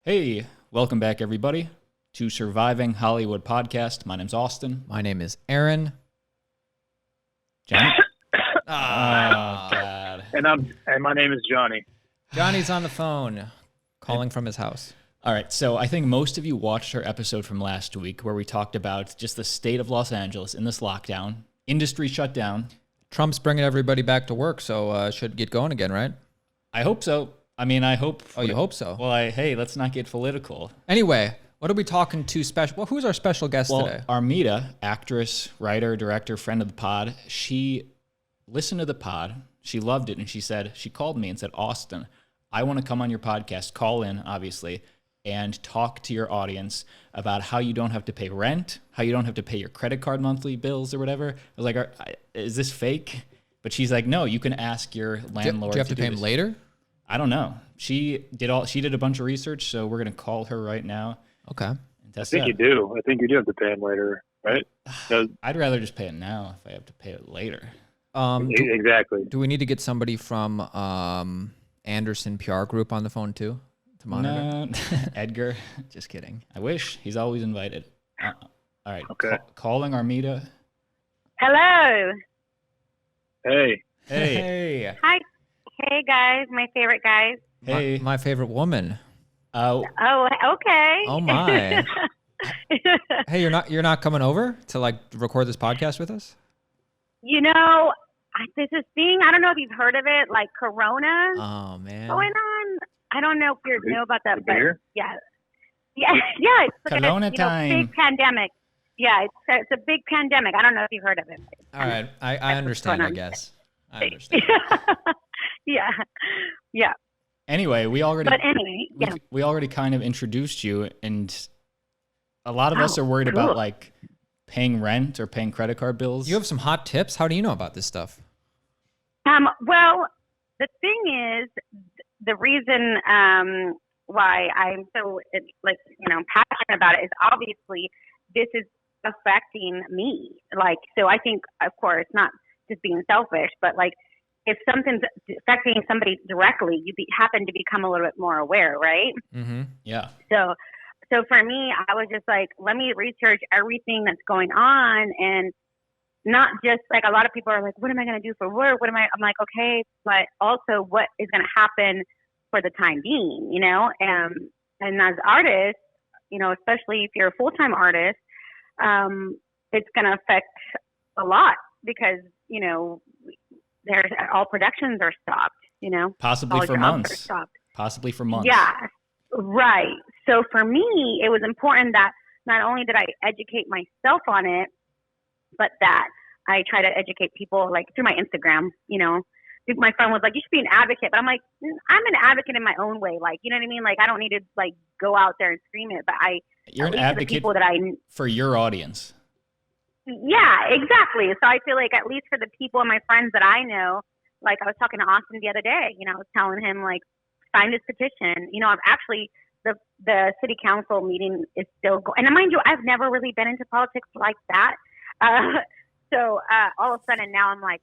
Hey, welcome back, everybody, to Surviving Hollywood Podcast. My name's Austin. My name is Aaron. Johnny? Oh, God. And my name is Johnny. Johnny's on the phone, calling from his house. All right, so I think most of you watched our episode from last week where we talked about just the state of Los Angeles in this lockdown. Industry shut down. Trump's bringing everybody back to work, so should get going again, right? I hope so. I hope. Oh, you hope so? Well, hey, let's not get political. Anyway, what are we talking to special? Well, who's our special guest today? Armida, actress, writer, director, friend of the pod, she listened to the pod. She loved it, and she called me and said, Austin, I want to come on your podcast, call in, obviously, and talk to your audience about how you don't have to pay rent, how you don't have to pay your credit card monthly bills or whatever. I was like, is this fake? But she's like, no, you can ask your landlord. Do you have to pay him later? I don't know. She did a bunch of research, so we're going to call her right now. Okay. I think you do. I think you do have to pay him later, right? I'd rather just pay it now if I have to pay it later. Exactly. Do we need to get somebody from Anderson PR Group on the phone too to monitor? No, Edgar. Just kidding. I wish. He's always invited. All right. Okay. Calling Armida. Hello. Hey. Hey. Hi. Hey, guys. My favorite guys. Hey. My favorite woman. Oh, okay. Oh my. Hey, you're not coming over to like record this podcast with us? You know, there's this thing, I don't know if you've heard of it, like Corona Oh man. going on. I don't know if you know about that, but Beer? yeah. It's like Corona time. big pandemic. Yeah, it's a big pandemic. I don't know if you've heard of it. All right. I understand, I guess. I understand. Yeah. Anyway, we already kind of introduced you, and a lot of us are worried about like paying rent or paying credit card bills. You have some hot tips? How do you know about this stuff? Well, the thing is, the reason why I'm so passionate about it is obviously this is affecting me. Like, so I think, of course, not just being selfish, but like if something's affecting somebody directly, you happen to become a little bit more aware, right? Mm-hmm. Yeah. So for me, I was just like, let me research everything that's going on, and not just like a lot of people are like, what am I going to do for work? I'm like, okay, but also what is going to happen for the time being, you know? And as artists, you know, especially if you're a full-time artist, it's going to affect a lot because, you know, all productions are stopped, you know, Possibly for months. Yeah, right. So for me, it was important that not only did I educate myself on it, but that I try to educate people like through my Instagram, you know. My friend was like, you should be an advocate. But I'm like, I'm an advocate in my own way. Like, you know what I mean? Like, I don't need to like go out there and scream it, but you're an advocate for your audience. Yeah, exactly. So I feel like at least for the people and my friends that I know, like I was talking to Austin the other day, you know, I was telling him like, sign this petition. You know, I've actually, the city council meeting is still going. And mind you, I've never really been into politics like that. So all of a sudden now I'm like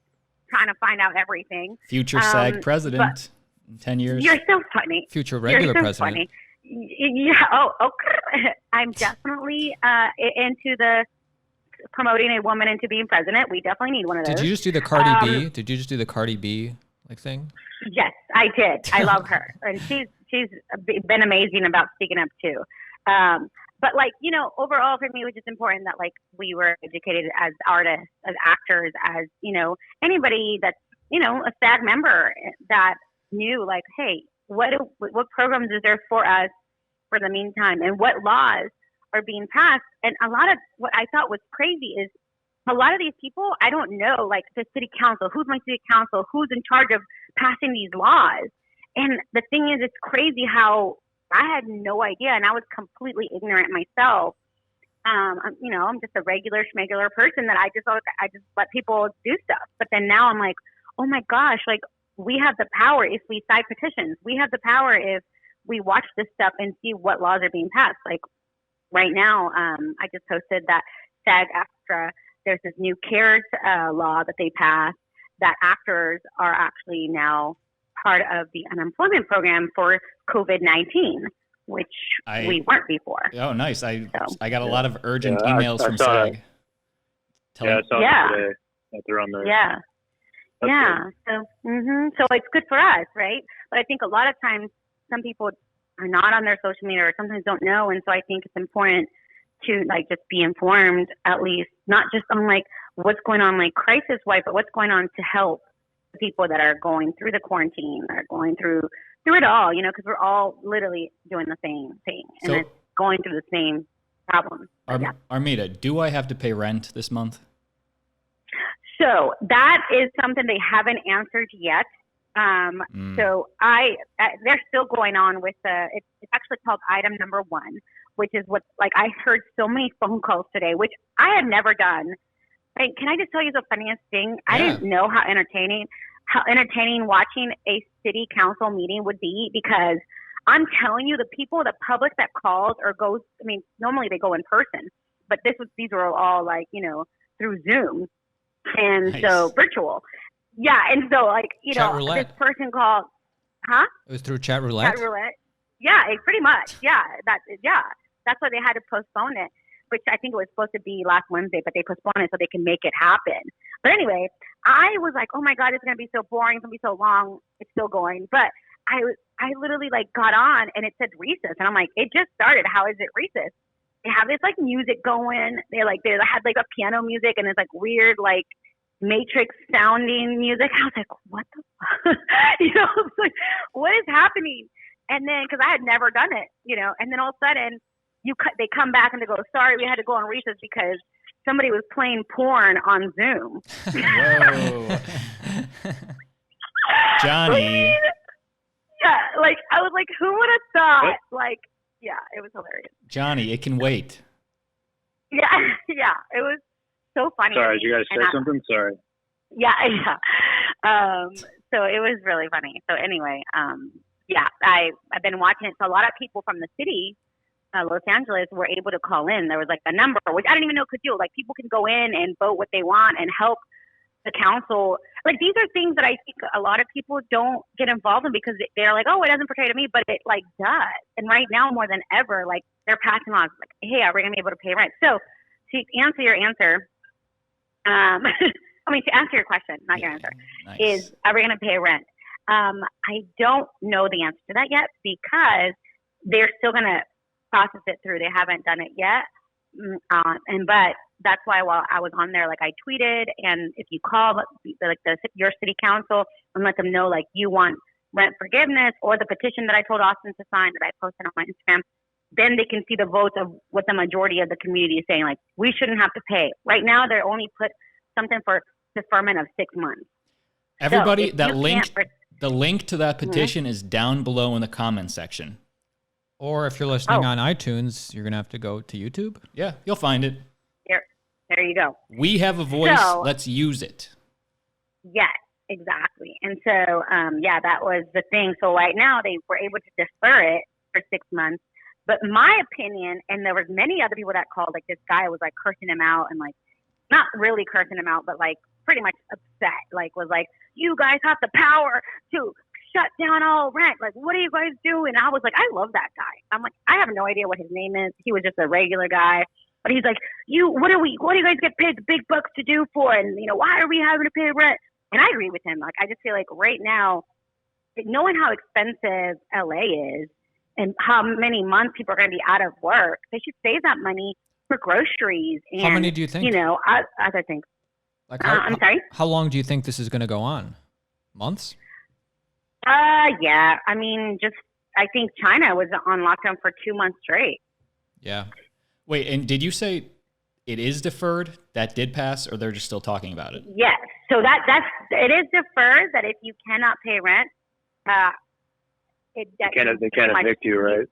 trying to find out everything. Future SAG president in 10 years. You're so funny. Future regular president. Funny. Yeah. Oh, okay. I'm definitely into the promoting a woman into being president. We definitely need one of those. Did you just do the Cardi B? Did you just do the Cardi B like thing? Yes, I did. I love her, and she's been amazing about speaking up too. But like, you know, overall for me, it was just important that like we were educated as artists, as actors, as, you know, anybody that's, you know, a SAG member that knew like, hey, what programs is there for us for the meantime, and what laws are being passed. And a lot of what I thought was crazy is a lot of these people, I don't know, like the city council, who's my city council, who's in charge of passing these laws. And the thing is, it's crazy how I had no idea, and I was completely ignorant myself. You know, I'm just a regular schmegular person that I just let people do stuff. But then now I'm like, oh my gosh, like we have the power if we sign petitions. We have the power if we watch this stuff and see what laws are being passed. Like right now, I just posted that SAG-AFTRA, there's this new CARES law that they passed that actors are actually now part of the unemployment program for COVID-19. which we weren't before. Oh, nice. I got a Yeah. lot of urgent Yeah, emails I from saw that. SAG. Yeah, I saw Yeah. it today that they're on there. Yeah. That's Yeah. So it's good for us, right? But I think a lot of times some people are not on their social media or sometimes don't know. And so I think it's important to like just be informed, at least not just on like what's going on like crisis wise, but what's going on to help the people that are going through the quarantine, that are going through it all, you know, because we're all literally doing the same thing and So- it's going through the same problem. Yeah. Armida, do I have to pay rent this month? So that is something they haven't answered yet. So they're still going on with it's actually called item number 1, which is what, like, I heard so many phone calls today, which I had never done. Like, can I just tell you the funniest thing? I didn't know how entertaining watching a city council meeting would be, because I'm telling you, the people, the public that calls or goes, I mean, normally they go in person, but these were all like, you know, through Zoom. And so virtual. Yeah. And so like, you Chat know, roulette. this person called, It was through chat roulette? Chat roulette. Yeah, pretty much. Yeah. That's why they had to postpone it, which I think it was supposed to be last Wednesday, but they postponed it so they can make it happen. But anyway, I was like, oh my God, it's going to be so boring. It's going to be so long. It's still going. But I literally like got on and it said recess. And I'm like, it just started. How is it recess? They have this like music going. They had like a piano music and it's like weird, like Matrix sounding music. I was like, what the fuck? You know, I was like, what is happening? And then, cause I had never done it, you know, and then all of a sudden they come back and they go, sorry, we had to go on recess because somebody was playing porn on Zoom. Whoa. Johnny. Yeah. Like, I was like, who would have thought? Like, yeah, it was hilarious. Johnny, it can wait. Yeah. Yeah. It was so funny. Sorry, did you guys say something? Sorry. Yeah. So it was really funny. So anyway, yeah, I've been watching it. So a lot of people from the city, Los Angeles, were able to call in. There was like a number, which I didn't even know could do. Like people can go in and vote what they want and help the council. Like these are things that I think a lot of people don't get involved in because they're like, oh, it doesn't pertain to me, but it like does. And right now more than ever, like they're passing laws like, hey, are we gonna be able to pay rent? So to answer your answer, to answer your question, not your answer, Nice. is are we gonna pay rent? I don't know the answer to that yet because they're still gonna process it through. They haven't done it yet. But that's why while I was on there, like I tweeted, and if you call like your city council and let them know like you want rent forgiveness or the petition that I told Austin to sign that I posted on my Instagram, then they can see the votes of what the majority of the community is saying. Like we shouldn't have to pay. Right now, they're only put something for deferment of 6 months. Everybody, So the link to that petition is down below in the comments section. Or if you're listening on iTunes, you're going to have to go to YouTube. Yeah, you'll find it. There you go. We have a voice. So- Let's use it. Yes, exactly. And so, that was the thing. So right now they were able to defer it for 6 months. But my opinion, and there was many other people that called, like this guy was like cursing him out and like, not really cursing him out, but like pretty much upset. Like was like, you guys have the power to shut down all rent. Like, what are you guys doing? And I was like, I love that guy. I'm like, I have no idea what his name is. He was just a regular guy. But he's like, what do you guys get paid the big bucks to do for? And, you know, why are we having to pay rent? And I agree with him. Like, I just feel like right now, knowing how expensive LA is and how many months people are going to be out of work, they should save that money for groceries. And, How many do you think? You know, other things. Like I'm sorry? How long do you think this is going to go on? Months? Yeah. I mean, I think China was on lockdown for 2 months straight. Yeah. Wait, and did you say it is deferred? That did pass, or they're just still talking about it? Yes. So it is deferred that if you cannot pay rent, They can't evict you, right?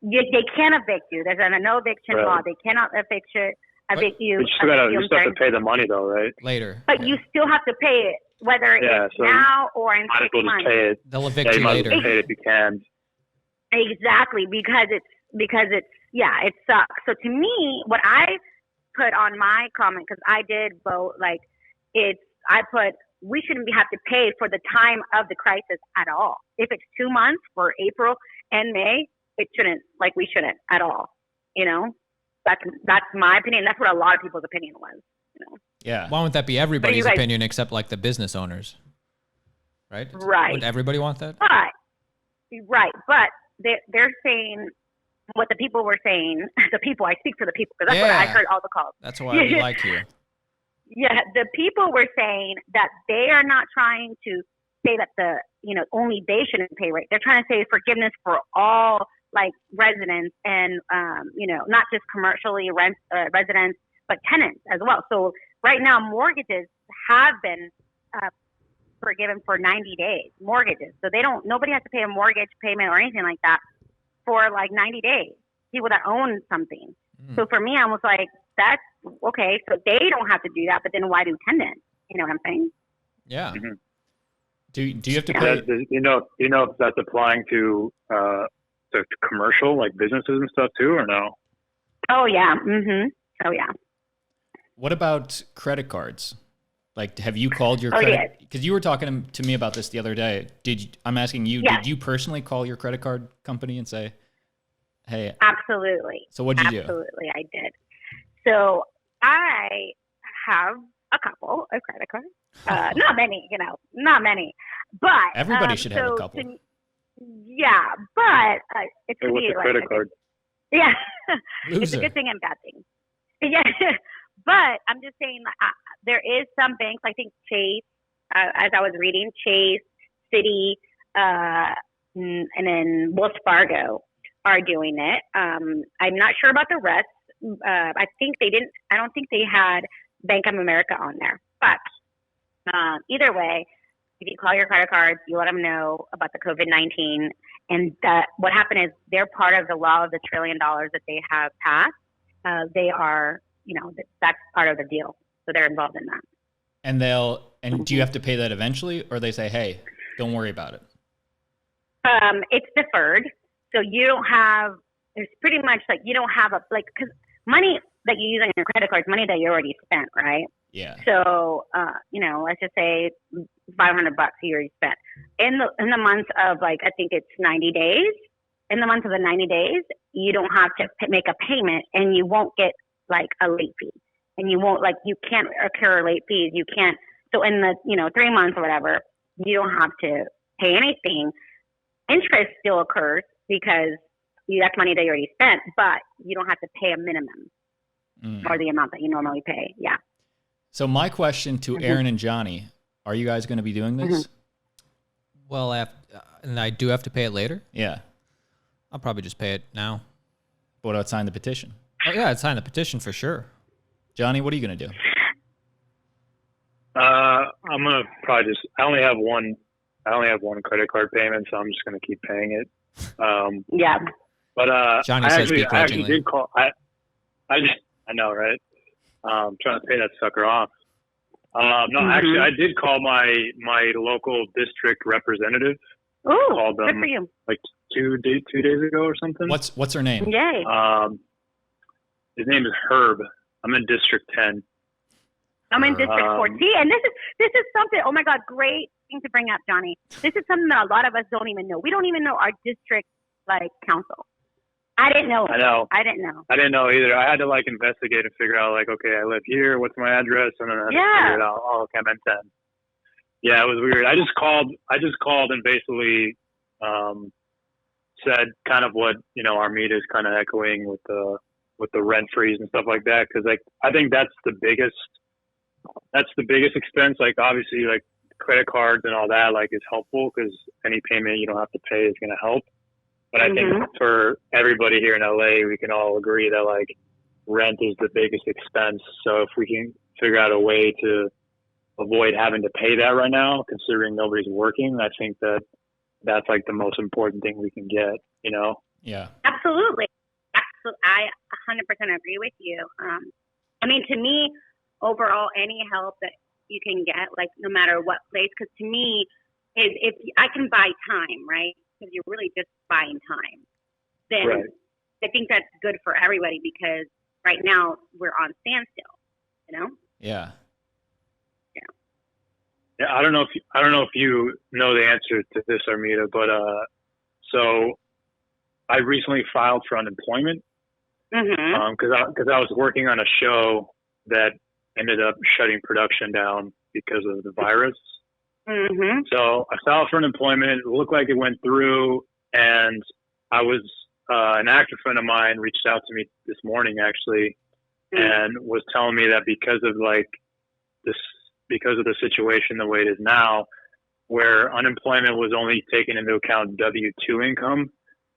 They can't evict you. There's a no eviction law. They cannot evict you. You still have to pay the money though, right? Later. But you still have to pay it, whether it's now or in 6 months. Might as well just pay it. They'll evict you might later. as well pay it if you can. Exactly, because it sucks. So to me, what I put on my comment, because I did vote, like I put we shouldn't have to pay for the time of the crisis at all. If it's 2 months for April and May, we shouldn't at all. You know, that's my opinion. That's what a lot of people's opinion was. You know. Yeah. Why wouldn't that be everybody's opinion except like the business owners? Right. Right. Would everybody want that? But they're saying what the people were saying. The people, I speak for the people because that's what I heard all the calls. That's why we like you. Yeah, the people were saying that they are not trying to say that only they shouldn't pay rent. They're trying to say forgiveness for all like residents and not just commercially residents but tenants as well. So right now mortgages have been forgiven for 90 days. Mortgages, so nobody has to pay a mortgage payment or anything like that for like 90 days. People that own something. So for me, I was like, that's okay. So they don't have to do that, but then why do tenants? You know what I'm saying? Yeah. Mm-hmm. Do you have to pay? You know if that's applying to commercial like businesses and stuff too, or no? Oh yeah. Mhm. Oh yeah. What about credit cards? Like, have you called your credit? Because you were talking to me about this the other day. I'm asking you, did you personally call your credit card company and say, hey? Absolutely. So what'd you do? Absolutely, I did. So I have a couple of credit cards. Not many, not many. But everybody should have a couple. But it's hey, what's a credit card? Yeah, Loser. It's a good thing and bad thing. Yeah, but I'm just saying there is some banks. I think Chase, as I was reading, Chase, Citi, and then Wells Fargo are doing it. I'm not sure about the rest. I think they didn't. I don't think they had Bank of America on there. But either way, if you call your credit cards, you let them know about the COVID-19. And what happened is they're part of the law of the $1 trillion that they have passed. They are, that's part of the deal. So they're involved in that. And do you have to pay that eventually, or they say, hey, don't worry about it? It's deferred. So you don't have, there's pretty much like, you don't have because money that you use on your credit card is money that you already spent, right? Yeah. So, let's just say $500 you already spent. In the month of I think it's 90 days. In the month of the 90 days, you don't have to make a payment, and you won't get like a late fee, and you won't you can't occur late fees. You can't. So in the 3 months or whatever, you don't have to pay anything. Interest still occurs because that's money that you already spent, but you don't have to pay a minimum or the amount that you normally pay. Yeah. So my question to Aaron and Johnny, are you guys going to be doing this? Well, and I do have to pay it later? Yeah. I'll probably just pay it now. What about sign the petition? Oh, yeah, I'd sign the petition for sure. Johnny, what are you going to do? I'm going to probably I only have one credit card payment, so I'm just going to keep paying it. Yeah. But Johnny says begrudgingly. I actually did call. I know, right? Trying to pay that sucker off. Actually, I did call my local district representative. Oh, good for you. Like two days ago or something. What's her name? Yay. His name is Herb. I'm in District 10. I'm in District 14, and this is something. Oh my God, great thing to bring up, Johnny. This is something that a lot of us don't even know. We don't even know our district council. I didn't know. I know. I didn't know. I didn't know either. I had to investigate and figure out okay, I live here. What's my address? And then I had to figure it out. Oh, okay, I'm in 10. Yeah, it was weird. I just called and basically said kind of what Armida is kind of echoing with the rent freeze and stuff like that, because I think that's the biggest expense. Obviously credit cards and all that is helpful because any payment you don't have to pay is going to help. But I think for everybody here in LA, we can all agree that rent is the biggest expense. So if we can figure out a way to avoid having to pay that right now, considering nobody's working, I think that's the most important thing we can get. Yeah. Absolutely. I 100% agree with you. To me, overall, any help that you can get, no matter what place, because to me, if I can buy time, right? Because you're really just buying time, then I think that's good for everybody, because right now we're on standstill, Yeah. Yeah. I don't know if you know the answer to this, Armida, but so I recently filed for unemployment because I was working on a show that ended up shutting production down because of the virus. So I filed for unemployment. It looked like it went through, and I was an actor friend of mine reached out to me this morning actually, and was telling me that because of the situation the way it is now, where unemployment was only taken into account W-2 income,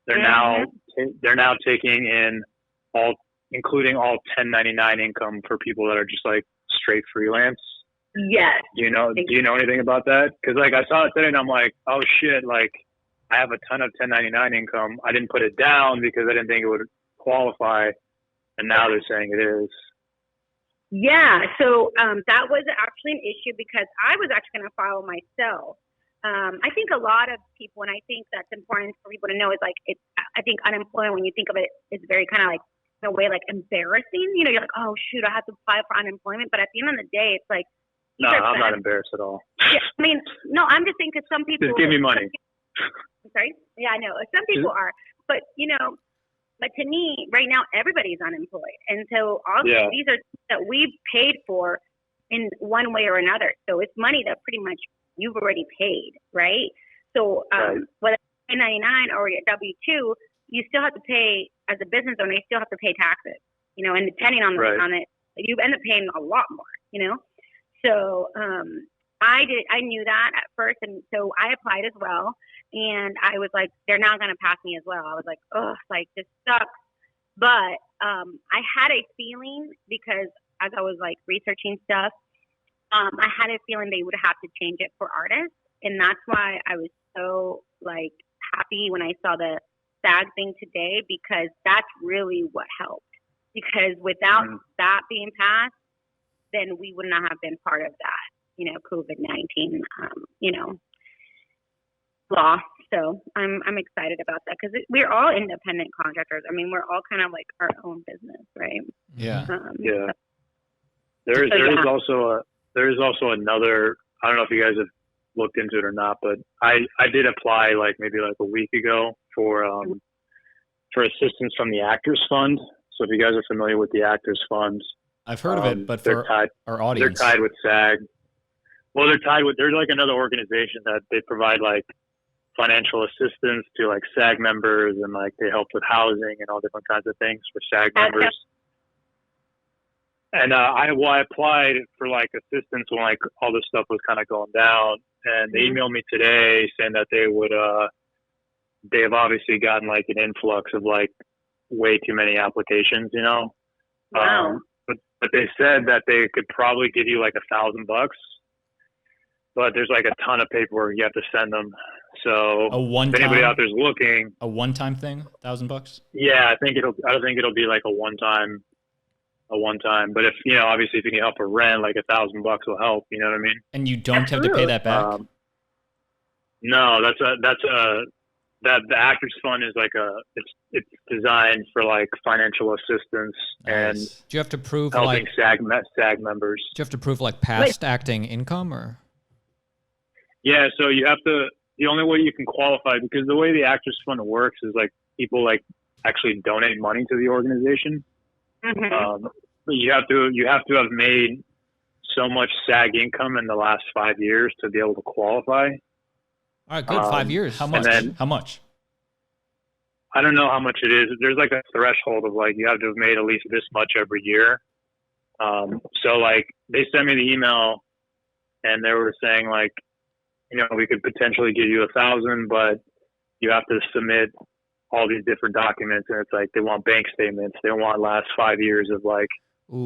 they're now taking in including all 1099 income for people that are just like straight freelance. Yes. Do you know anything about that? Because like I saw it today and I'm like, oh shit, like I have a ton of 1099 income. I didn't put it down because I didn't think it would qualify, and now they're saying it is. Yeah, so that was actually an issue because I was actually going to file myself. I think a lot of people, and I think that's important for people to know, is like I think unemployment, when you think of it, is very kind of like in a way like embarrassing. You know, you're like, oh shoot, I have to apply for unemployment, but at the end of the day, it's like. No, I'm not embarrassed at all. Yeah, I mean, no, I'm just saying because some people. Just give me money. I'm sorry. Yeah, I know. Some people are, but but to me, right now, everybody's unemployed, and so these are that we've paid for in one way or another. So it's money that pretty much you've already paid, right? So whether it's 1099 or your W-2, you still have to pay as a business owner. You still have to pay taxes, and depending on it, you end up paying a lot more, So I knew that at first, and so I applied as well. And I was like, they're not going to pass me as well. I was like, oh, like this sucks. But I had a feeling because as I was like researching stuff, I had a feeling they would have to change it for artists, and that's why I was so like happy when I saw the SAG thing today, because that's really what helped. Because without that being passed, then we would not have been part of that, COVID-19, law. So I'm excited about that because we're all independent contractors. I mean, we're all kind of like our own business, right? Yeah. Yeah. There is also another. I don't know if you guys have looked into it or not, but I did apply maybe a week ago for assistance from the Actors Fund. So if you guys are familiar with the Actors Fund, I've heard of it, but for our audience, they're tied with SAG. Well, they're like another organization that they provide financial assistance to SAG members, and they help with housing and all different kinds of things for SAG members. And I applied for assistance when all this stuff was kind of going down, and they emailed me today saying that they would they have obviously gotten an influx of way too many applications, Wow. But they said that they could probably give you $1,000, but there's a ton of paperwork you have to send them. So if anybody out there's looking, a one-time thing, $1,000. Yeah, I don't think it'll be a one-time. But if obviously if you can help with rent, $1,000 will help. You know what I mean? And you don't have to pay that back. No, that the Actors Fund is it's designed for financial assistance and do you have to prove helping SAG members. Do you have to prove past acting income or? Yeah, so you have to. The only way you can qualify, because the way the Actors Fund works is people actually donate money to the organization. But you have to have made so much SAG income in the last 5 years to be able to qualify. All right, good. 5 years. How much? How much? I don't know how much it is. There's a threshold of you have to have made at least this much every year. So they sent me the email, and they were saying we could potentially give you 1,000, but you have to submit all these different documents, and it's they want bank statements, they want last 5 years of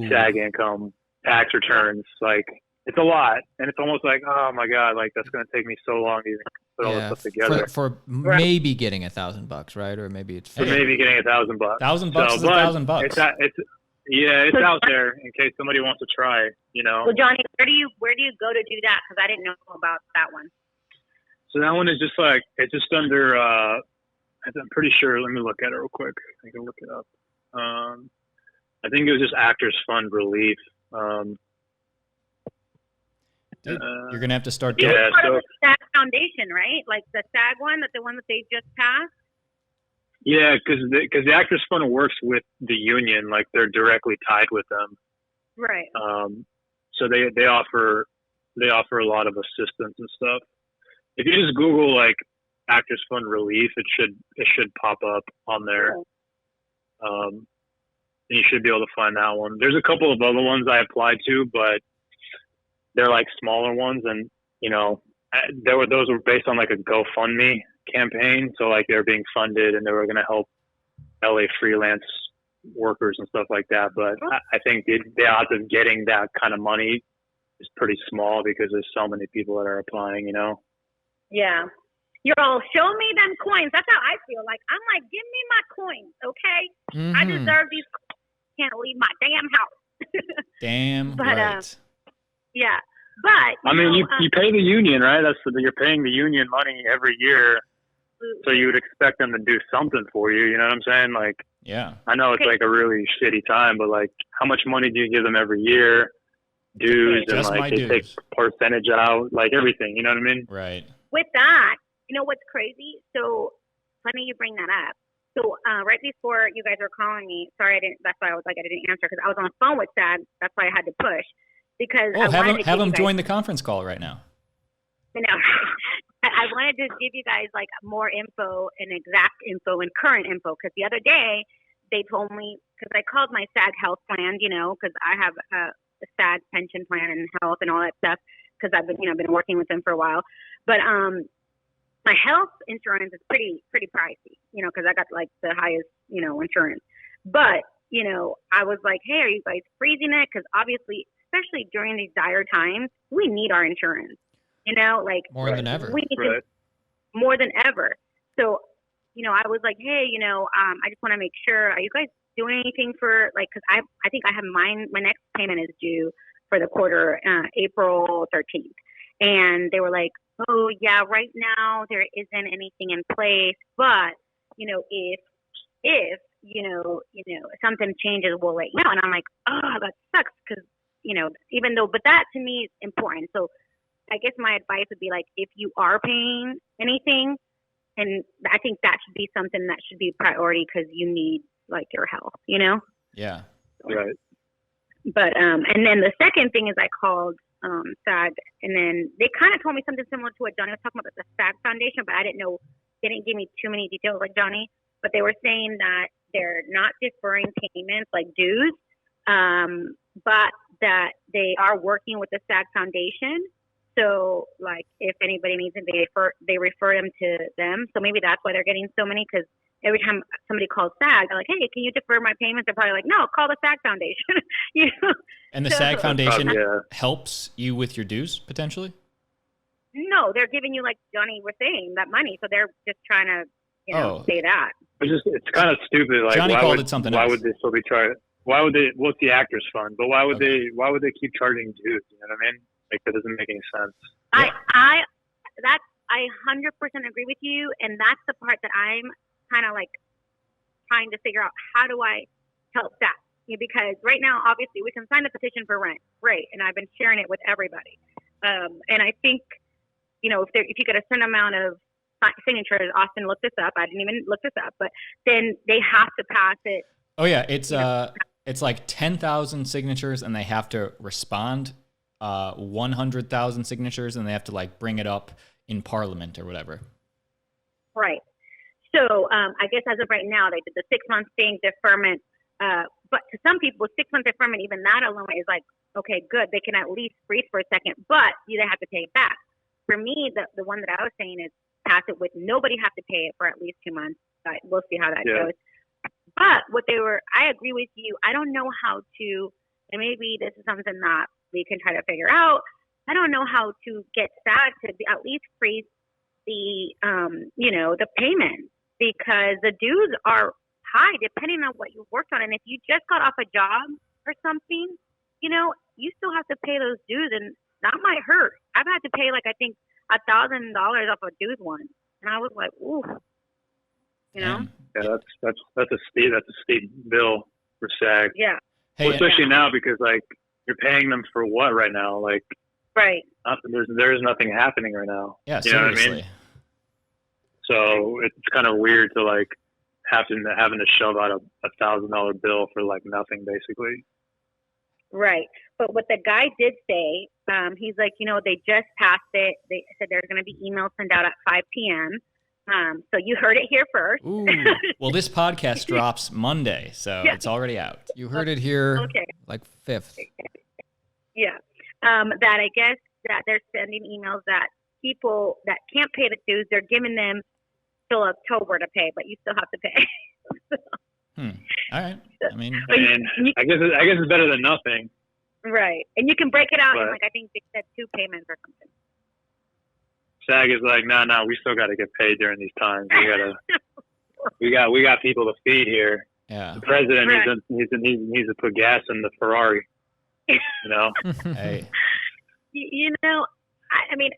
SAG income, tax returns. It's a lot, and it's almost oh my god, that's going to take me so long to even put all this stuff together. For maybe getting $1,000, right? Or maybe it's for maybe getting $1,000. $1,000 is $1,000. It's out there in case somebody wants to try. Well, Johnny, where do you go to do that? Because I didn't know about that one. So that one is just it's just under. I'm pretty sure. Let me look at it real quick. I can look it up. I think it was just Actors Fund Relief. Dude, you're gonna have to start doing. Yeah, part of the SAG Foundation, right? The SAG one, the one that they just passed. Yeah, because the Actors Fund works with the union, like they're directly tied with them. Right. So they offer a lot of assistance and stuff. If you just Google like Actors Fund relief, it should pop up on there. And you should be able to find that one. There's a couple of other ones I applied to, but they're like smaller ones, and those were based on like a GoFundMe campaign. So like they're being funded, and they were going to help LA freelance workers and stuff like that. But I think the odds of getting that kind of money is pretty small because there's so many people that are applying. Yeah. You're all, show me them coins. That's how I feel. Like, I'm like, give me my coins, okay? Mm-hmm. I deserve these coins. Can't leave my damn house. Damn but, right. Yeah. But, I mean, you pay the union, right? You're paying the union money every year. So you would expect them to do something for you. You know what I'm saying? Like, Yeah. I know it's like a really shitty time, but like, how much money do you give them every year? Dues, and Just my like they take dues. percentage out, like everything. You know what I mean? Right. with that, you know what's crazy? So funny you bring that up. So right before you guys were calling me, sorry I didn't. That's why I was like I didn't answer because I was on the phone with Sad. That's why I had to push because have him join the conference call right now. You know, I wanted to give you guys like more info and exact info and current info because the other day they told me because I called my SAG health plan, you know, because I have a SAG pension plan and health and all that stuff because I've been working with them for a while, but my health insurance is pretty pricey, you know, because I got like the highest, you know, insurance. But, you know, I was like, hey, are you guys freezing it? Because obviously, especially during these dire times, we need our insurance, you know, like more than ever. We need it more than ever. So, you know, I was like, hey, you know, I just want to make sure, are you guys doing anything for like, because I think I have my next payment is due for the quarter, April 13th. And they were like, oh yeah, right now there isn't anything in place, but you know, if you know something changes, we'll let you know. And I'm like, oh, that sucks because you know, even though, but that to me is important. So I guess my advice would be like, if you are paying anything, and I think that should be something that should be priority because you need like your health, you know? Yeah. Right. But and then the second thing is I called SAG, and then they kind of told me something similar to what Johnny was talking about, the SAG Foundation, but I didn't know, they didn't give me too many details like Johnny, but they were saying that they're not deferring payments like dues, but that they are working with the SAG Foundation. So like if anybody needs it, they refer them to them. So maybe that's why they're getting so many, because every time somebody calls SAG, they're like, hey, can you defer my payments? They're probably like, no, call the SAG Foundation. You know? And the SAG Foundation helps you with your dues, potentially? No, they're giving you, like Johnny was saying, that money. So they're just trying to, you know, say that. It's kind of stupid. Like, Johnny called it something else. Why would they still be charged? Why would they? What's the Actors Fund? But why would they keep charging dues? You know what I mean? Like, that doesn't make any sense. Yeah. I 100% agree with you, and that's the part that I'm kind of like trying to figure out, how do I help that? Because right now, obviously, we can sign the petition for rent, great, and I've been sharing it with everybody. And I think, you know, if you get a certain amount of signatures, Austin looked this up. I didn't even look this up, but then they have to pass it. Oh yeah, it's like 10,000 signatures, and they have to respond 100,000 signatures, and they have to like bring it up in Parliament or whatever. Right. So I guess as of right now, they did the 6 month thing, deferment. But to some people, 6 month deferment, even that alone is like, okay, good. They can at least breathe for a second, but they have to pay it back. For me, the one that I was saying is pass it with nobody have to pay it for at least 2 months. We'll see how that goes. But I agree with you. I don't know how to, and maybe this is something that we can try to figure out. I don't know how to get SAG to at least freeze the, the payment, because the dues are high depending on what you worked on. And if you just got off a job or something, you know, you still have to pay those dues, and that might hurt. I've had to pay like, I think $1,000 off a dues once, and I was like, ooh, you know. Yeah, that's a steep bill for SAG. Yeah. Hey, well, especially now, because like you're paying them for what right now? Like, right. There's nothing happening right now. Yeah, you know seriously. what I mean? So it's kind of weird to like having to shove out a $1,000 bill for like nothing, basically. Right. But what the guy did say, he's like, they just passed it. They said there's going to be emails sent out at 5 p.m. So you heard it here first. Ooh. Well, this podcast drops Monday, so it's already out. You heard it here, like 5th. Yeah. That I guess that they're sending emails that people that can't pay the dues, they're giving them till October to pay, but you still have to pay. All right. I mean, I guess it's better than nothing. Right. And you can break it out in, like, I think they said 2 payments or something. SAG is like, no, we still got to get paid during these times. We got people to feed here. Yeah. The president needs to put gas in the Ferrari. Hey. I mean,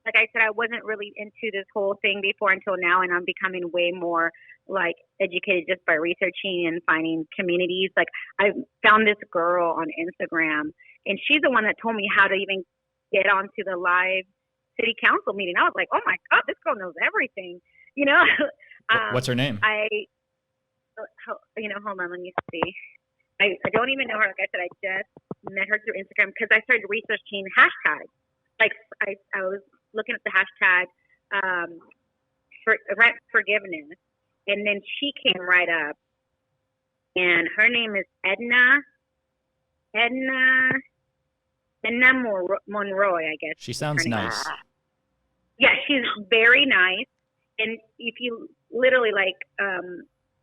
like I said, I wasn't really into this whole thing before until now, and I'm becoming way more like educated just by researching and finding communities. Like, I found this girl on Instagram, and she's the one that told me how to even get onto the live city council meeting. I was like, oh my God, this girl knows everything. What's her name? Hold on, let me see. I don't even know her. Like I said, I just met her through Instagram because I started researching hashtags. Like, I was looking at the hashtag for rent forgiveness, and then she came right up, and her name is Edna Monroy, I guess. She sounds nice. Yeah, she's very nice, and if you literally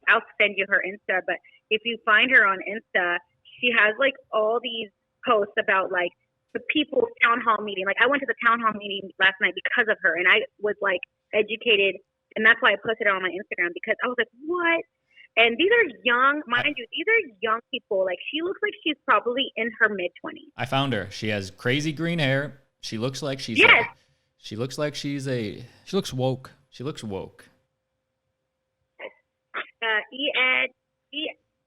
I'll send you her Insta, but if you find her on Insta, she has like all these posts about like the people's town hall meeting. Like, I went to the town hall meeting last night because of her, and I was like educated, and that's why I posted it on my Instagram, because I was like, what? And these are young, mind you, these are young people. Like, she looks like she's probably in her mid-20s. I found her. She has crazy green hair. She looks like she's she looks woke. She looks woke.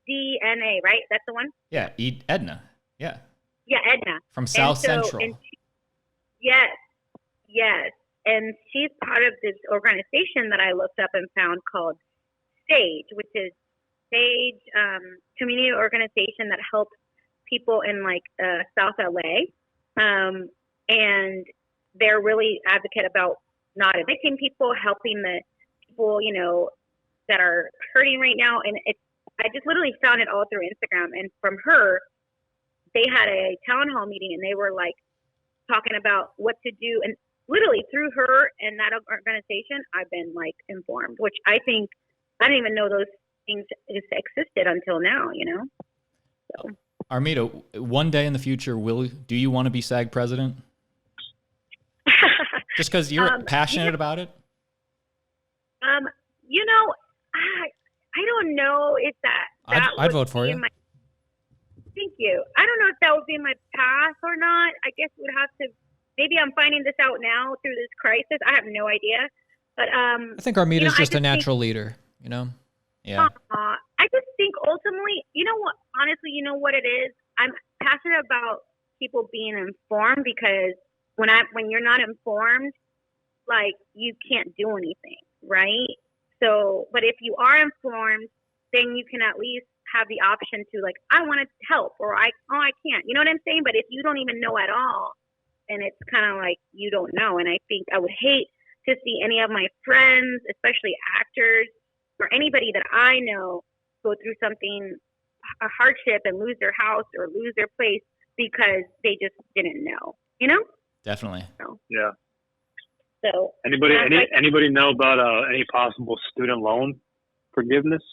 EDNA, right? That's the one? Yeah, Edna. Yeah. Yeah, Edna. From South Central. Yes. And she's part of this organization that I looked up and found called SAGE, which is SAGE community organization that helps people in like South LA. And they're really advocate about not evicting people, helping the people, that are hurting right now. And I just literally found it all through Instagram. And from her, they had a town hall meeting, and they were like talking about what to do. And literally through her and that organization, I've been like informed, which I think I didn't even know those things existed until now, So. Armida, one day in the future, do you want to be SAG president? Just because you're passionate about it? I don't know if that I'd vote for you. Thank you. I don't know if that would be my path or not. I guess we'd have to. Maybe I'm finding this out now through this crisis. I have no idea. But I think Armida's just a natural leader. Yeah. I just think ultimately, what? Honestly, what it is. I'm passionate about people being informed, because when you're not informed, like, you can't do anything, right? So, but if you are informed, then you can at least have the option to, like, I want to help, or I can't. You know what I'm saying? But if you don't even know at all, and it's kind of like you don't know. And I think I would hate to see any of my friends, especially actors or anybody that I know, go through a hardship and lose their house or lose their place because they just didn't know, Definitely. So, yeah. So anybody know about any possible student loan forgiveness?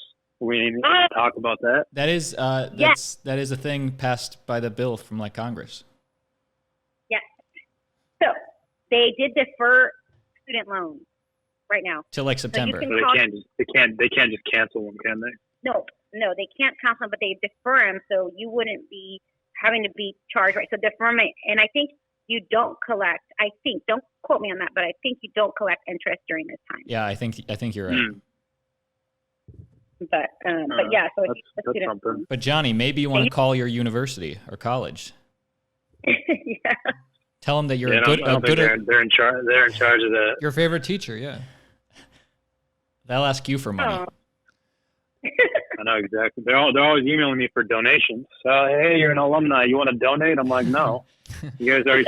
We need to talk about that. That is that is a thing passed by the bill from like Congress. Yes. So they did defer student loans right now Till like September. So they can't just cancel them, can they? No, they can't cancel them, but they defer them, so you wouldn't be having to be charged, right? So deferment, and I think you don't collect. I think, don't quote me on that, but I think you don't collect interest during this time. Yeah, I think you're right. But yeah, so that's something. But Johnny, maybe you want to call your university or college. Yeah. Tell them that you're they're in charge. They're in charge of that. Your favorite teacher, yeah. They'll ask you for money. I know exactly. They're always emailing me for donations. Hey, you're an alumni. You want to donate? I'm like, no. You guys already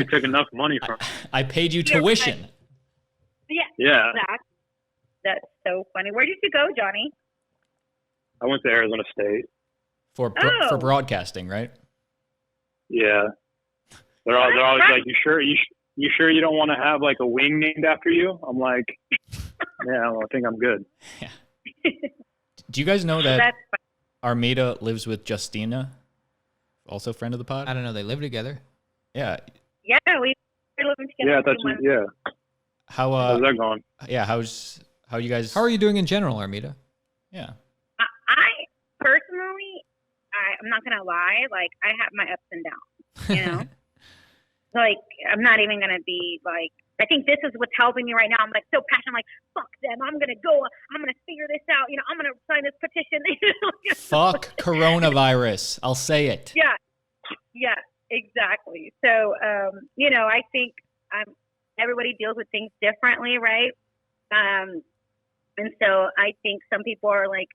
took enough money from. I paid you tuition. Yeah. That's so funny. Where did you go, Johnny? I went to Arizona State. For broadcasting, right? Yeah. They're always like, you sure you don't want to have like a wing named after you? I'm like, yeah, well, I think I'm good. Yeah. Do you guys know that Armida lives with Justina, also friend of the pod? I don't know. They live together. Yeah. Yeah, we're living together. How's that going? Yeah, how you guys? How are you doing in general, Armida? Yeah. I personally, I'm not gonna lie. Like, I have my ups and downs. You know, like I'm not even gonna be like. I think this is what's helping me right now. I'm like so passionate. I'm like, fuck them. I'm gonna go. I'm gonna figure this out. You know, I'm gonna sign this petition. Fuck coronavirus. I'll say it. Yeah, exactly. So, you know, I think everybody deals with things differently, right? And so I think some people are like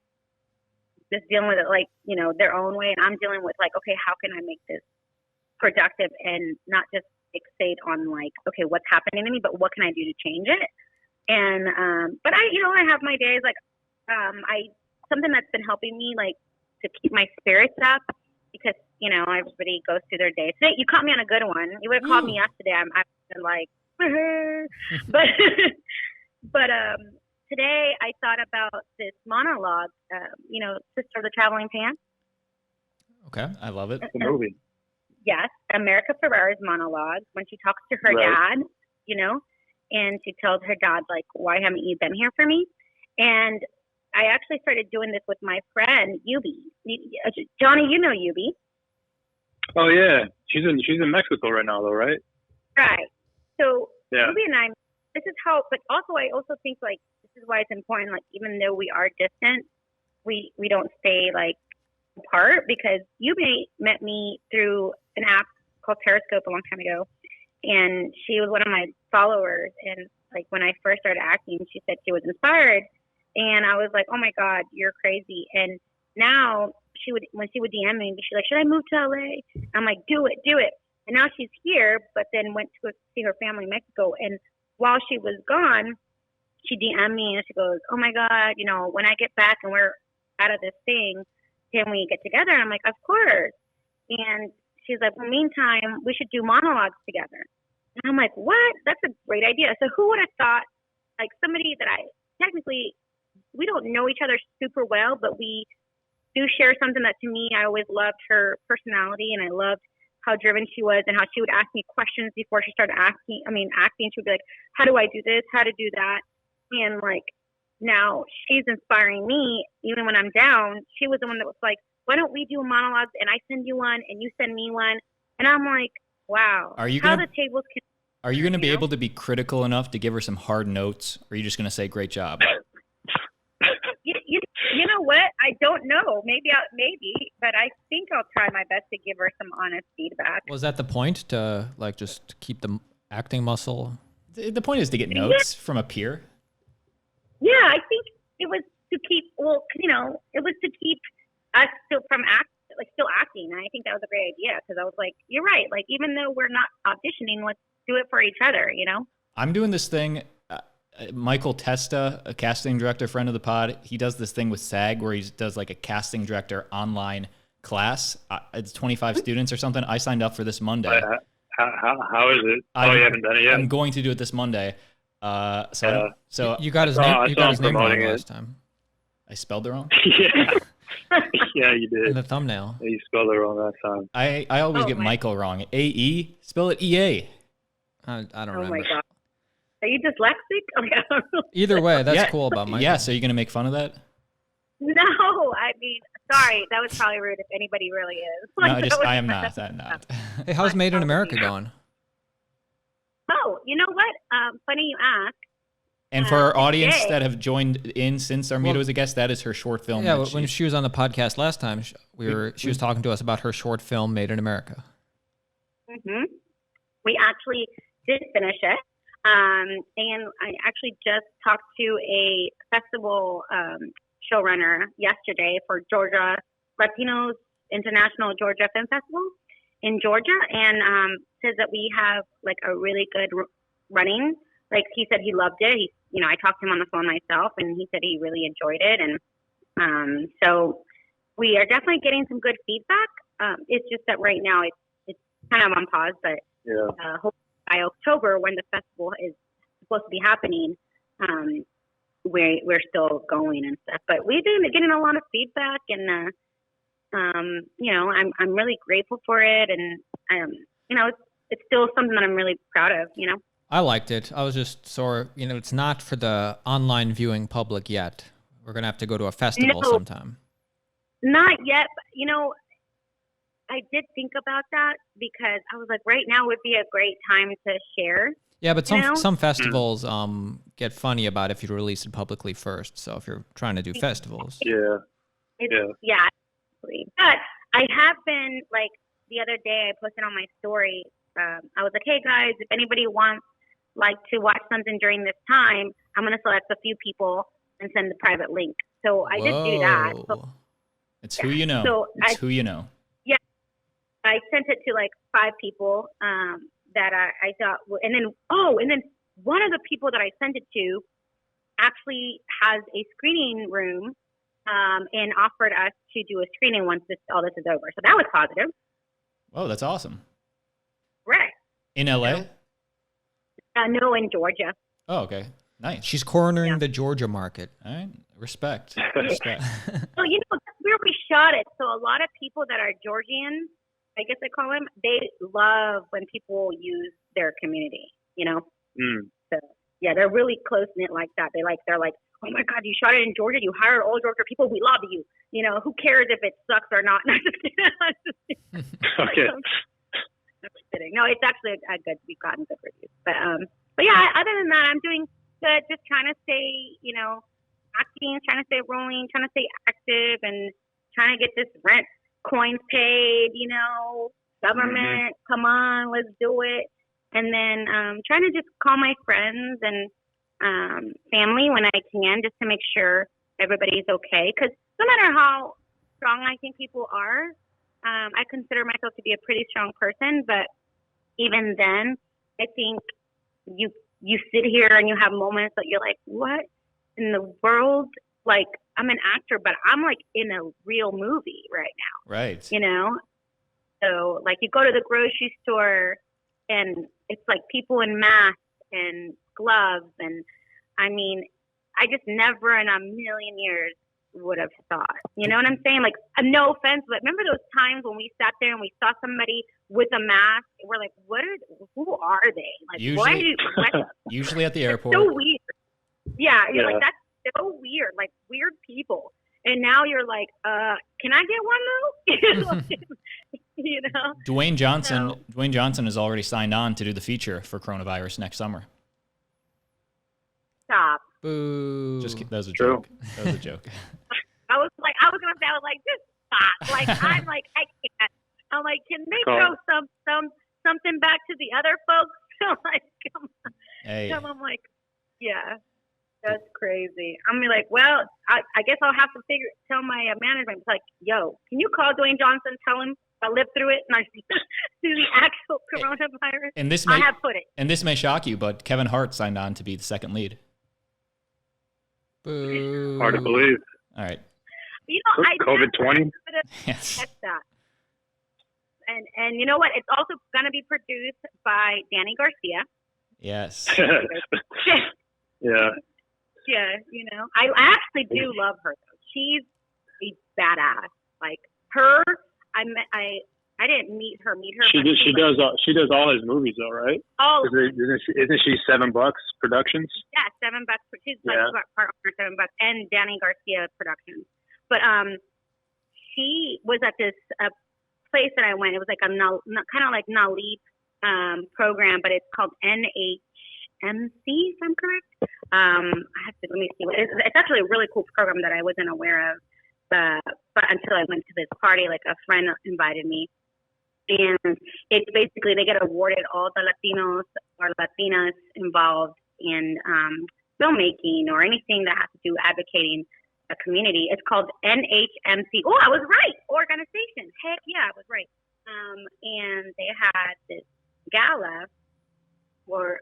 just dealing with it like, you know, their own way. And I'm dealing with like, okay, how can I make this productive and not just fixate on like, okay, what's happening to me, but what can I do to change it? And, but I have my days like, something that's been helping me like to keep my spirits up because, you know, everybody goes through their day. Today, you caught me on a good one. You would have called me yesterday. I've been like, but today I thought about this monologue, you know, Sister of the Traveling Pants. Okay. I love it. It's a movie. Yes. America Ferrera's monologue when she talks to her dad, you know, and she tells her dad, like, why haven't you been here for me? And I actually started doing this with my friend, Yubi. Johnny, you know Yubi. Oh, yeah. She's in Mexico right now, though, right? Right. So yeah. Yubi and I, this is how, but also I also think, like, this is why it's important, like, even though we are distant, we don't stay, like, apart because Yubi met me through an app called Periscope a long time ago. And she was one of my followers. And, like, when I first started acting, she said she was inspired. And I was like, oh, my God, you're crazy. And now when she would DM me, she's like, should I move to LA? I'm like, do it. And now she's here, but then went to go see her family in Mexico. And while she was gone, she DM'd me and she goes, oh, my God, you know, when I get back and we're out of this thing, can we get together? And I'm like, of course. And she's like, well, meantime, we should do monologues together. And I'm like, what? That's a great idea. So who would have thought, like, somebody that we don't know each other super well, but we do share something that to me, I always loved her personality and I loved how driven she was and how she would ask me questions before she started acting. She would be like, how do I do this? How to do that? And like, now she's inspiring me, even when I'm down. She was the one that was like, why don't we do monologues and I send you one and you send me one? And I'm like, wow. Are you going to be able to be critical enough to give her some hard notes? Or are you just going to say, great job? You know what? I don't know. Maybe, but I think I'll try my best to give her some honest feedback. Was that the point, to like just keep the acting muscle? The point is to get notes from a peer. Yeah, I think it was to keep. Well, you know, it was to keep us still acting. And I think that was a great idea because I was like, you're right. Like, even though we're not auditioning, let's do it for each other. You know. I'm doing this thing. Michael Testa, a casting director, friend of the pod, he does this thing with SAG where he does like a casting director online class. It's 25 students or something. I signed up for this Monday. How is it? You haven't done it yet? I'm going to do it this Monday. So you got his name. You got his name wrong last time. I spelled it wrong. Yeah, you did. In the thumbnail. Yeah, you spelled it wrong that time. I always get Michael wrong. A-E, spell it E-A. I don't remember. Oh my God. Are you dyslexic? Either way, that's cool about Michael. Yeah, so you're going to make fun of that? No, I mean, sorry. That was probably rude if anybody really is. No, I am not. I'm not. Hey, how's Made in America going? Oh, you know what? Funny you ask. And for our audience that have joined in since Armida was a guest, that is her short film. Yeah, when she was on the podcast last time, she was talking to us about her short film, Made in America. Mm-hmm. We actually did finish it. And I actually just talked to a festival showrunner yesterday for Georgia Latinos International Georgia Film Festival in Georgia, and says that we have like a really good running. Like he said, he loved it. I talked to him on the phone myself, and he said he really enjoyed it. And so we are definitely getting some good feedback. It's just that right now it's kind of on pause, but hopefully by October, when the festival is supposed to be happening, we're still going and stuff. But we've been getting a lot of feedback, and I'm really grateful for it, and it's still something that I'm really proud of. I liked it. I was just sore. It's not for the online viewing public yet. We're gonna have to go to a festival sometime. Not yet. But, I did think about that because I was like, right now would be a great time to share. Yeah, but some festivals get funny about if you release it publicly first. So if you're trying to do festivals, yeah. But I have been like the other day I posted on my story. I was like, hey guys, if anybody wants to watch something during this time, I'm gonna select a few people and send the private link. So I did do that. So, it's who you know. So who you know. Yeah, I sent it to like 5 people that I thought, and then one of the people that I sent it to actually has a screening room and offered us to do a screening once all this is over. So that was positive. Oh, that's awesome. Right. In LA? No, in Georgia. Oh, okay. Nice. She's cornering the Georgia market. All right. Respect. Well, that's where we shot it. So a lot of people that are Georgians, I guess I call them, they love when people use their community, So, yeah, they're really close-knit like that. They're like, oh my God, you shot it in Georgia. You hired all Georgia people. We love you. Who cares if it sucks or not? Okay. I'm just kidding. No, it's actually a good. We've gotten good reviews. But yeah, other than that, I'm doing good. Just trying to stay, acting, trying to stay rolling, trying to stay active, and trying to get this rent coins paid. Government, come on, let's do it. And then trying to just call my friends and family when I can, just to make sure everybody's okay. Because no matter how strong I think people are, I consider myself to be a pretty strong person. But even then, I think you sit here and you have moments that you're like, what in the world? Like, I'm an actor, but I'm like in a real movie right now. Right. So like you go to the grocery store and it's like people in masks and gloves, and I mean, I just never in a million years would have thought. You know what I'm saying? Like, no offense, but remember those times when we sat there and we saw somebody with a mask? And we're like, who are they? Like, usually at the airport. So weird. Yeah, you're like, that's so weird. Like, weird people. And now you're like, can I get one though? Dwayne Johnson has already signed on to do the feature for coronavirus next summer. Stop. Boo. That was a joke. That was a joke. I was like, just stop. Like, I'm like, I can't. I'm like, can they throw something back to the other folks? I'm like, come on. Hey. I'm like, yeah, that's crazy. I'm like, well, I guess I'll have to tell my management, like, yo, can you call Dwayne Johnson, tell him I lived through it and I see the actual coronavirus. And I have footage. And this may shock you, but Kevin Hart signed on to be the second lead. Boo. Hard to believe. All right. COVID-20. Yes. That's that. And you know what? It's also going to be produced by Danny Garcia. Yes. Yeah. Yeah, I actually do love her. She's a badass. Like her, I didn't meet her. She does all his movies though, right? Oh, isn't she $7 Productions? Yeah, $7. She's like part owner $7 and Danny Garcia Productions. But she was at this place that I went. It was like a kind of like NALEAP program, but it's called NHMC, if I'm correct. Let me see. It's actually a really cool program that I wasn't aware of, but until I went to this party, like a friend invited me, and it's basically they get awarded all the Latinos or Latinas involved in filmmaking or anything that has to do advocating a community. It's called NHMC. Oh, I was right. Organization. Heck yeah, I was right. And they had this gala where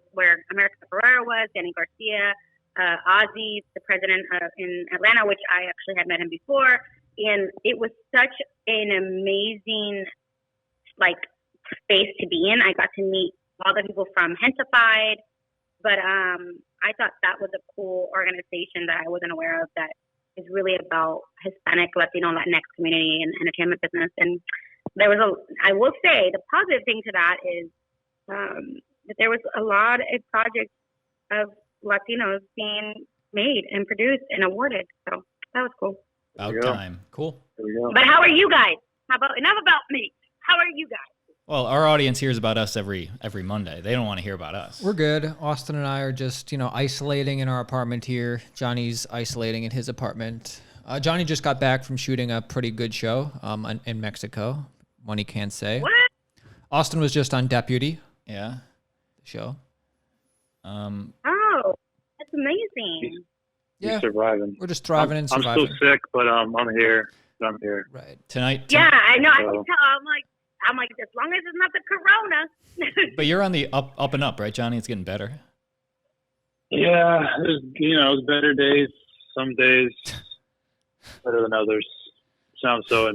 America Ferrera was, Danny Garcia, Ozzy, the president in Atlanta, which I actually had met him before. And it was such an amazing, like, space to be in. I got to meet all the people from Hentified, but I thought that was a cool organization that I wasn't aware of that is really about Hispanic, Latino, Latinx community and entertainment business. And there was I will say the positive thing to that is that there was a lot of projects of Latinos being made and produced and awarded. So that was cool. About time. Cool. But how are you guys? Enough about me. How are you guys? Well, our audience hears about us every Monday. They don't want to hear about us. We're good. Austin and I are just, isolating in our apartment here. Johnny's isolating in his apartment. Johnny just got back from shooting a pretty good show in Mexico. One he can't say. What? Austin was just on Deputy. Yeah. The show. Oh, that's amazing. You're surviving. We're just thriving and surviving. I'm still sick, but I'm here. Right. Tonight. Yeah, I know. I can tell. I'm like, as long as it's not the corona. But you're on the up and up, right, Johnny? It's getting better. Yeah, there's better days. Some days better than others. Sounds so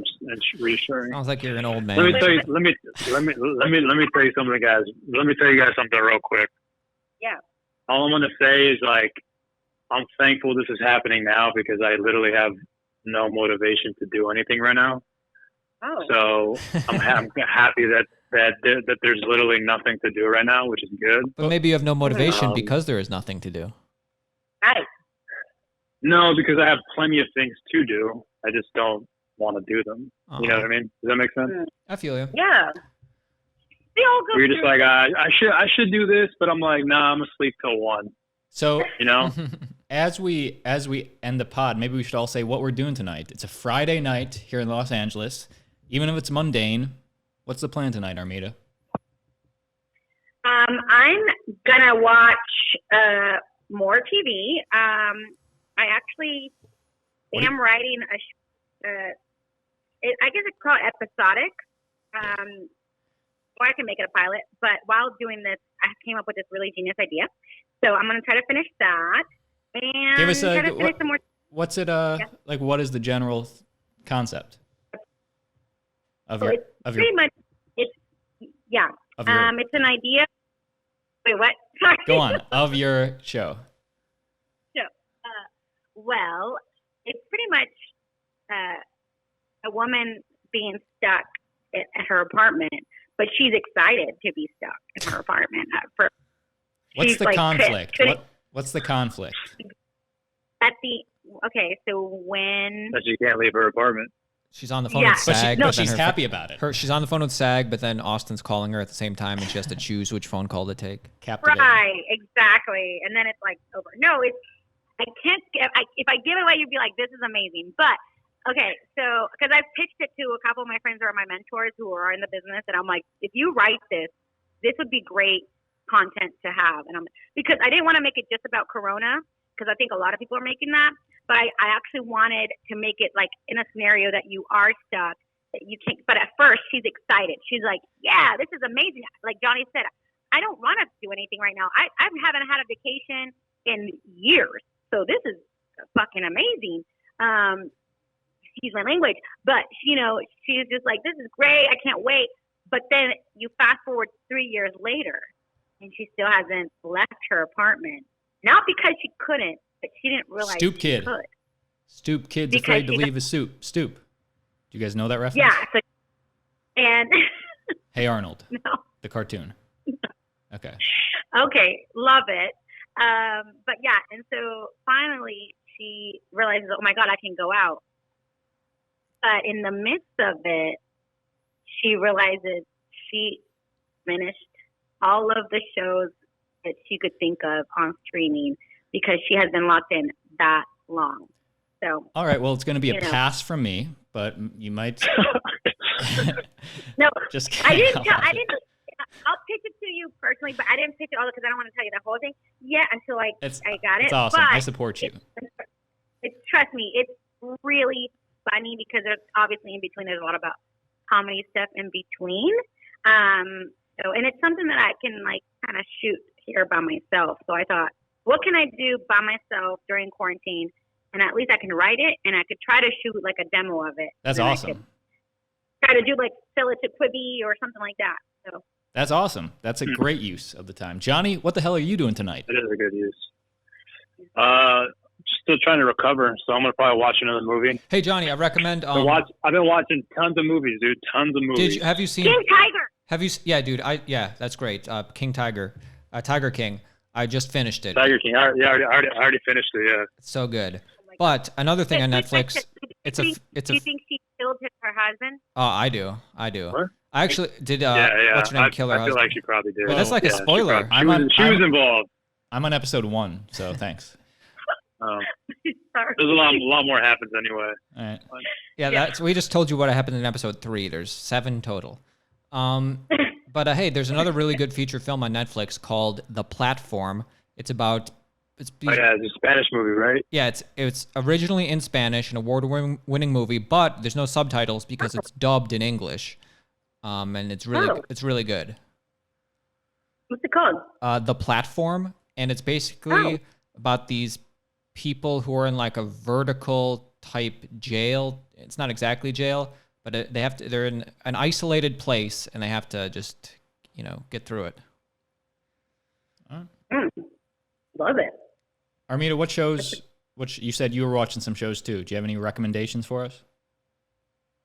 reassuring. Sounds like you're an old man. Let me tell you something, guys. Let me tell you guys something real quick. Yeah. All I'm gonna say is, like, I'm thankful this is happening now because I literally have no motivation to do anything right now. Oh. So I'm happy that there's literally nothing to do right now, which is good. But maybe you have no motivation because there is nothing to do. Right. No, because I have plenty of things to do. I just don't want to do them. Oh. You know what I mean? Does that make sense? I feel you. Yeah. They all go You're just like, I should do this, but I'm like, nah, I'm gonna sleep till 1. So, as we end the pod, maybe we should all say what we're doing tonight. It's a Friday night here in Los Angeles. Even if it's mundane, what's the plan tonight, Armida? I'm gonna watch more TV. I actually am writing I guess it's called episodic. Or I can make it a pilot. But while doing this, I came up with this really genius idea. So I'm gonna try to finish that and give us try to finish some more. What's it? Like, what is the general concept of your? Pretty much, it's it's an idea. Wait, what? Sorry. Go on. Of your show. So, well, it's pretty much a woman being stuck at her apartment, but she's excited to be stuck in her apartment. What's the conflict? What's the conflict? So when that she can't leave her apartment. She's on the phone with SAG. She's happy about it. She's on the phone with SAG, but then Austin's calling her at the same time, and she has to choose which phone call to take. Right, exactly. And then it's like over. No, I can't. If I give it away, you'd be like, "This is amazing." But okay, so because I've pitched it to a couple of my friends who are my mentors who are in the business, and I'm like, if you write this would be great content to have. And because I didn't want to make it just about Corona, because I think a lot of people are making that. But I actually wanted to make it like in a scenario that you are stuck, that you can't. But at first, she's excited. She's like, "Yeah, this is amazing." Like Johnny said, I don't want to do anything right now. I haven't had a vacation in years, so this is fucking amazing. Excuse my language, but she's just like, "This is great. I can't wait." But then you fast forward 3 years later, and she still hasn't left her apartment. Not because she couldn't, but she didn't realize she could. Stoop kid's because afraid to leave his stoop. Do you guys know that reference? Yeah. So, and Hey Arnold. No. The cartoon. Okay. Okay, love it. But yeah, and so finally she realizes, oh my God, I can go out. But in the midst of it, she realizes she finished all of the shows that she could think of on streaming because she has been locked in that long. So, all right, well, it's going to be a pass from me, but you might. No, just I didn't. I'll pitch it to you personally, but I didn't pitch it all because I don't want to tell you the whole thing yet until I got it. It's awesome. But I support you. Trust me, it's really funny because there's obviously in between. There's a lot about comedy stuff in between. And it's something that I can like kind of shoot here by myself. So I thought, what can I do by myself during quarantine? And at least I can write it, and I could try to shoot like a demo of it. That's awesome. Try to do like sell it to Quibi or something like that. So that's awesome. That's a great use of the time. Johnny, what the hell are you doing tonight? It is a good use. Still trying to recover, so I'm gonna probably watch another movie. Hey Johnny, I recommend. I've been watching tons of movies, dude. Tons of movies. Have you seen King Tiger? Yeah, dude. That's great. King Tiger, Tiger King. I just finished it. Tiger King. I already finished it. Yeah. It's so good. But another thing on Netflix, it's a. Do you think she killed her husband? Oh, I do. What? I actually did. Yeah. What's her name? Kill her I feel husband. like she probably did. But that's like a spoiler. She was involved. I'm on episode 1, so thanks. Sorry. There's a lot more happens anyway. All right. Yeah, we just told you what happened in episode 3. There's 7 total. But hey, there's another really good feature film on Netflix called The Platform. It's about. It's a Spanish movie, right? Yeah, it's originally in Spanish, an award-winning movie, but there's no subtitles because it's dubbed in English, and it's really good. What's it called? The Platform, and it's basically about these people who are in like a vertical type jail. It's not exactly jail, but they're in an isolated place, and they have to just get through it. Love it. Armida, what shows? You said you were watching some shows too. Do you have any recommendations for us?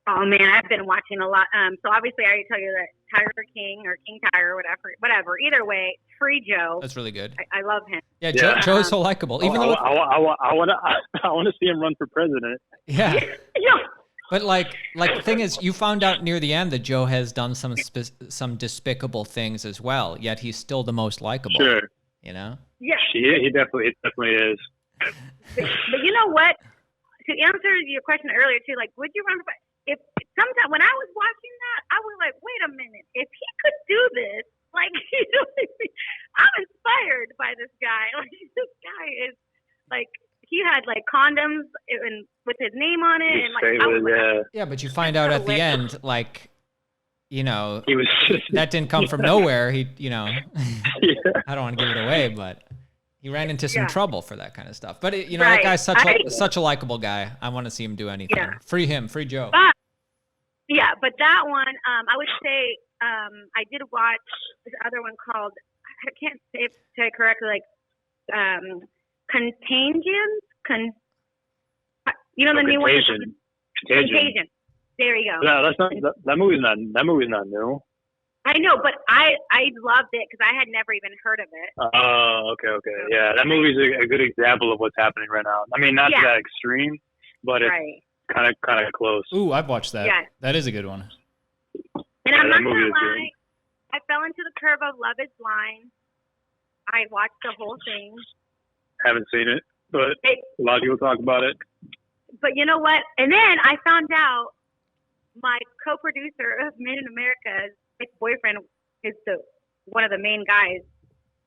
Oh man, I've been watching a lot. So obviously, I already tell you that Tiger King or King Tiger, whatever. Either way, Free Joe. That's really good. I love him. Yeah, Joe is so likable. Even though I want to see him run for president. Yeah. Yeah. But like the thing is, you found out near the end that Joe has done some despicable things as well. Yet he's still the most likable. Sure. Yeah. He definitely is. But you know what? To answer your question earlier too, like, would you run for? If sometimes when I was watching that, I was like, wait a minute, if he could do this, like, I'm inspired by this guy. Like, this guy is like, he had like condoms with his name on it, and like, yeah, but you find out at the end, like, he was that didn't come from nowhere. I don't want to give it away, but he ran into some trouble for that kind of stuff. But that guy's such a likable guy. I want to see him do anything. Yeah. Free him, free Joe. But that one, I would say, I did watch this other one called, I can't say it correctly, like Contagion. The new one. Contagion. There you go. No, that's not that movie's not new. I know, but I loved it because I had never even heard of it. Oh, okay. Yeah, that movie's a good example of what's happening right now. I mean, not that extreme, but it's kind of close. Ooh, I've watched that. Yeah. That is a good one. And I'm not going to lie, I fell into the curve of Love is Blind. I watched the whole thing. Haven't seen it, but a lot of people talk about it. But you know what? And then I found out my co-producer of Made in America's boyfriend is one of the main guys.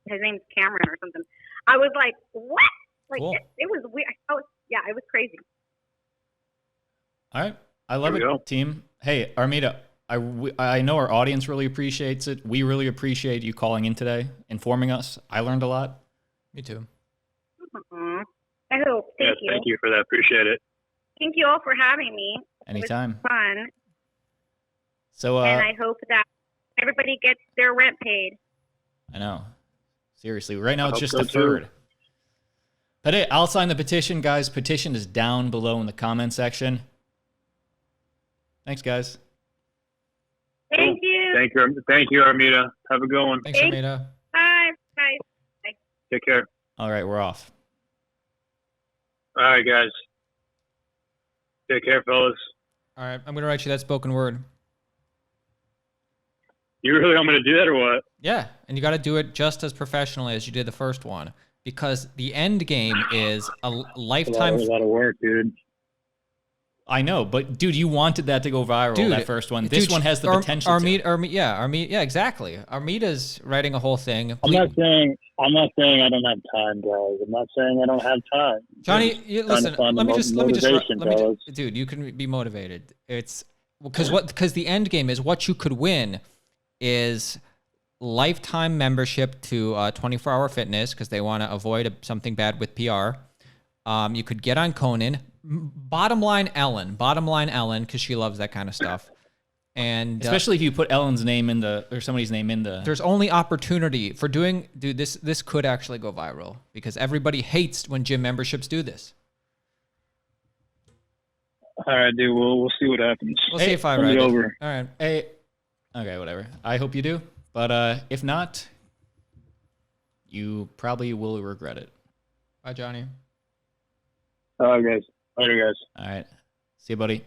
His name's Cameron or something. I was like, what? Like, cool. It was weird. It was crazy. All right. I love it, team. Hey, Armida, I know our audience really appreciates it. We really appreciate you calling in today, informing us. I learned a lot. Me too. Mm-hmm. I hope. Thank you. Thank you for that. Appreciate it. Thank you all for having me. Anytime. It was fun. So, and I hope that everybody gets their rent paid. I know. Seriously. Right now it's just deferred. But hey, I'll sign the petition, guys. Petition is down below in the comment section. Thanks, guys. Thank you. Thank you, Armida. Have a good one. Thanks, Armida. Bye. Take care. All right, we're off. All right, guys. Take care, fellas. All right, I'm going to write you that spoken word. You really want me to do that or what? Yeah, and you got to do it just as professionally as you did the first one, because the end game is a lifetime. A lot of work, dude. I know, but dude, you wanted that to go viral, that first one. This one has the potential Armida, exactly. Armida's writing a whole thing. I'm not saying I don't have time, guys. I'm not saying I don't have time. Johnny, listen, let me just, dude, you can be motivated. It's because the end game is what you could win is lifetime membership to 24-hour fitness because they want to avoid something bad with PR. You could get on Conan. Bottom line, Ellen, because she loves that kind of stuff. And especially if you put Ellen's name or somebody's name in the. There's only opportunity for dude, this could actually go viral because everybody hates when gym memberships do this. All right, dude. We'll see what happens. We'll see if I write it. Over. All right. Hey. Okay, whatever. I hope you do. But if not, you probably will regret it. Bye, Johnny. All right, guys. Later, guys. All right. See you, buddy.